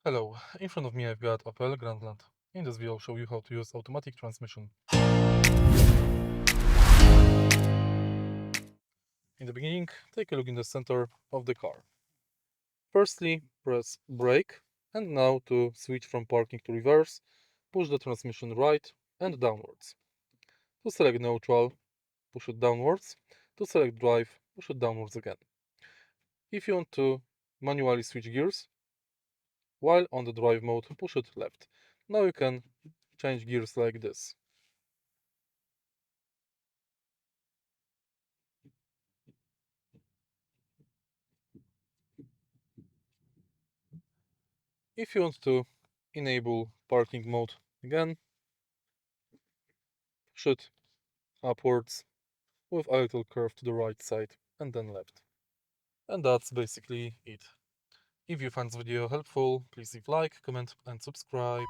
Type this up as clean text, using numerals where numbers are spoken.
Hello, in front of me I've got Opel Grandland. In this video I'll show you how to use automatic transmission. In the beginning, take a look in the center of the car. Firstly, press brake, and now to switch from parking to reverse, push the transmission right and downwards. To select neutral, push it downwards. To select drive, push it downwards again. If you want to manually switch gears, while on the drive mode, push it left. Now you can change gears like this. If you want to enable parking mode again, push it upwards with a little curve to the right side and then left. And that's basically it. If you find this video helpful, please leave like, comment and subscribe.